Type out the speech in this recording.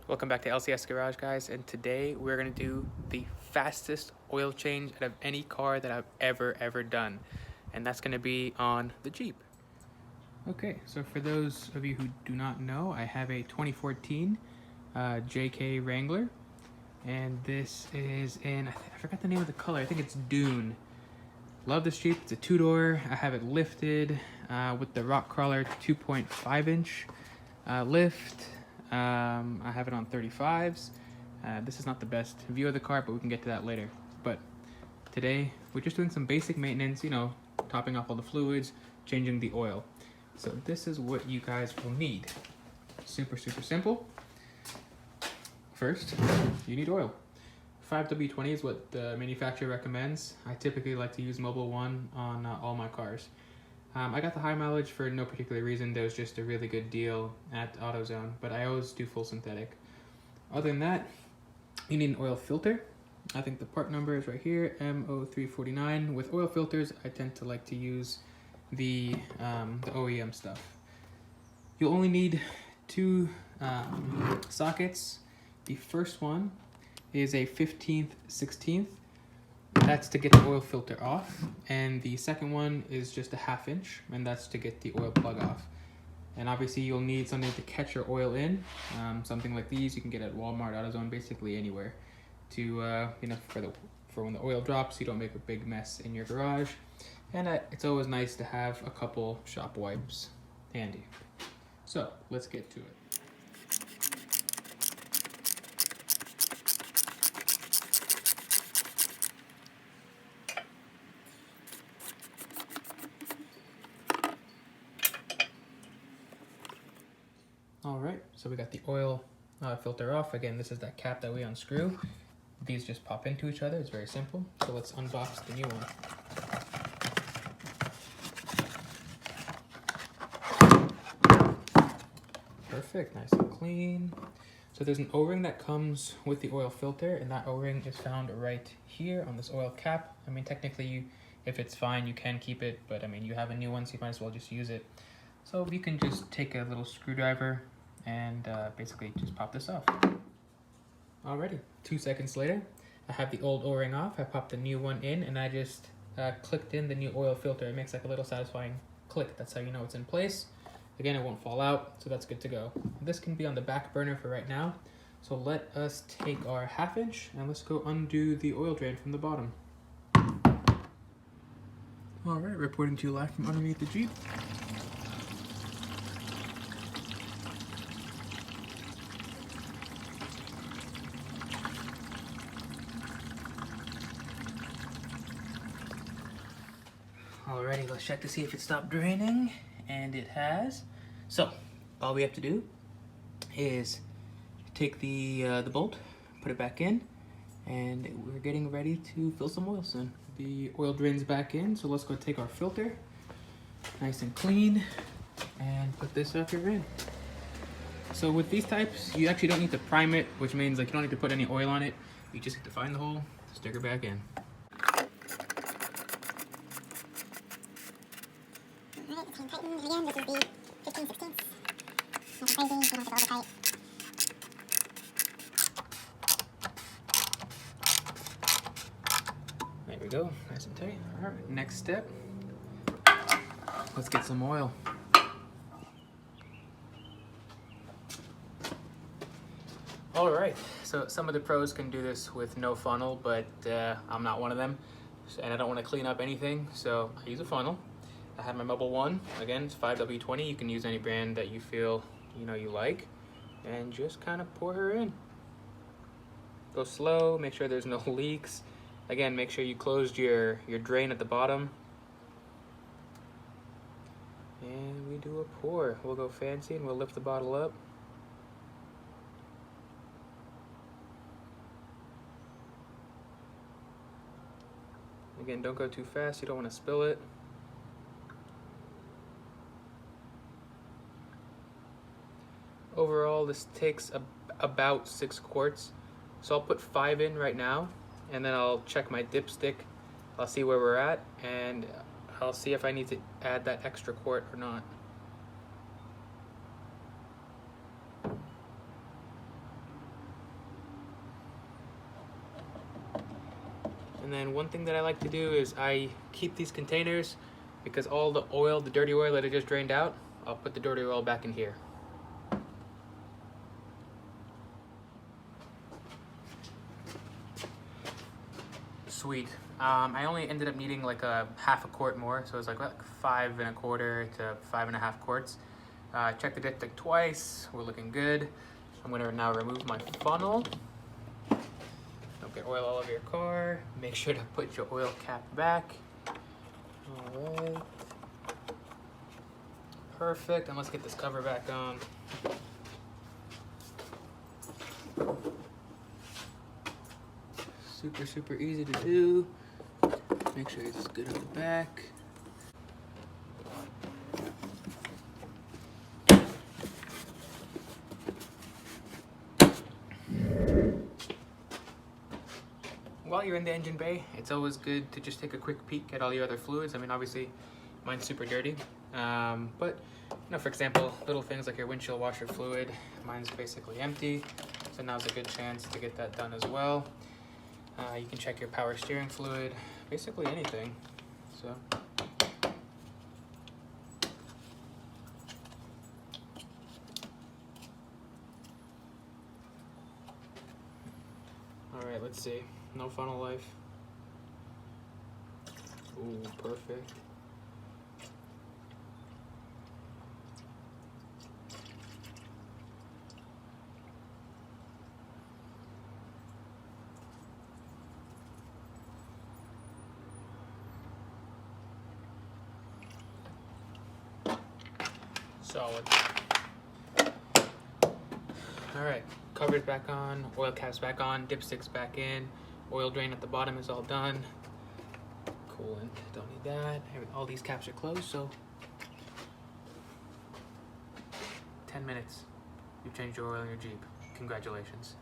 Welcome back to LCS Garage, guys, and today we're going to do the fastest oil change out of any car that I've ever done, and that's going to be on the Jeep. Okay, so for those of you who do not know, I have a 2014 Jeep Wrangler, and this is in, I forgot the name of the color, I think it's Dune. Love this Jeep. It's a two-door. I have it lifted with the rock crawler 2.5 inch lift. I have it on 35s. This is not the best view of the car, but we can get to that later. But today we're just doing some basic maintenance, you know, topping off all the fluids, changing the oil. So this is what you guys will need. Super simple. First, you need oil. 5W20 is what the manufacturer recommends. I typically like to use Mobil 1 on all my cars. I got the high mileage for no particular reason. There was just a really good deal at AutoZone, but I always do full synthetic. Other than that, you need an oil filter. I think the part number is right here, MO349. With oil filters, I tend to like to use the OEM stuff. You'll only need two sockets. The first one is a 15th 16th. That's to get the oil filter off, and the second one is just a 1/2 inch, and that's to get the oil plug off. And obviously you'll need something to catch your oil in. Something like these you can get at Walmart, AutoZone, basically anywhere, to you know, for when the oil drops, you don't make a big mess in your garage. And it's always nice to have a couple shop wipes handy. So let's get to it. All right, so we got the oil filter off. Again, this is that cap that we unscrew. These just pop into each other. It's very simple. So let's unbox the new one. Perfect, nice and clean. So there's an O-ring that comes with the oil filter, and that O-ring is found right here on this oil cap. I mean, technically, if it's fine, you can keep it, but I mean, you have a new one, so you might as well just use it. So you can just take a little screwdriver and basically just pop this off. Alrighty, 2 seconds later, I have the old O-ring off. I popped the new one in, and I just clicked in the new oil filter. It makes like a little satisfying click. That's how you know it's in place. Again, it won't fall out, so that's good to go. This can be on the back burner for right now. So let us take our 1/2 inch and let's go undo the oil drain from the bottom. Alright, reporting to you live from underneath the Jeep. Alrighty, let's check to see if it stopped draining, and it has. So, all we have to do is take the bolt, put it back in, and we're getting ready to fill some oil soon. The oil drain's back in, so let's go take our filter, nice and clean, and put this sucker in. So with these types, you actually don't need to prime it, which means like you don't need to put any oil on it. You just have to find the hole, stick her back in. Alright, it's tighten again. This is the 15 16. Nothing crazy, you don't have to go over tight. There we go, nice and tight. Alright, next step, let's get some oil. Alright, so some of the pros can do this with no funnel, but I'm not one of them, and I don't want to clean up anything, so I use a funnel. I have my Mobil 1, again, it's 5W20. You can use any brand that you feel you like, and just kind of pour her in. Go slow, make sure there's no leaks. Again, make sure you closed your drain at the bottom. And we do a pour. We'll go fancy and we'll lift the bottle up. Again, don't go too fast, you don't want to spill it. Overall, this takes about 6 quarts. So I'll put 5 in right now, and then I'll check my dipstick. I'll see where we're at, and I'll see if I need to add that extra quart or not. And then one thing that I like to do is I keep these containers because all the oil, the dirty oil that I just drained out, I'll put the dirty oil back in here. Sweet. I only ended up needing like a half a quart more, so it was like 5 1/4 to 5 1/2 quarts. Check the dipstick twice. We're looking good. I'm gonna now remove my funnel. Don't get oil all over your car. Make sure to put your oil cap back. All right. Perfect. And let's get this cover back on. Super, super easy to do. Make sure it's good at the back. While you're in the engine bay, it's always good to just take a quick peek at all your other fluids. I mean, obviously, mine's super dirty. But, you know, for example, little things like your windshield washer fluid, mine's basically empty. So now's a good chance to get that done as well. You can check your power steering fluid, basically anything. So. All right, let's see. No funnel life. Ooh, perfect. Solid. All right, cover's back on, oil cap's back on, dipstick's back in, oil drain at the bottom is all done. Coolant, don't need that. All these caps are closed, so 10 minutes. You've changed your oil in your Jeep. Congratulations.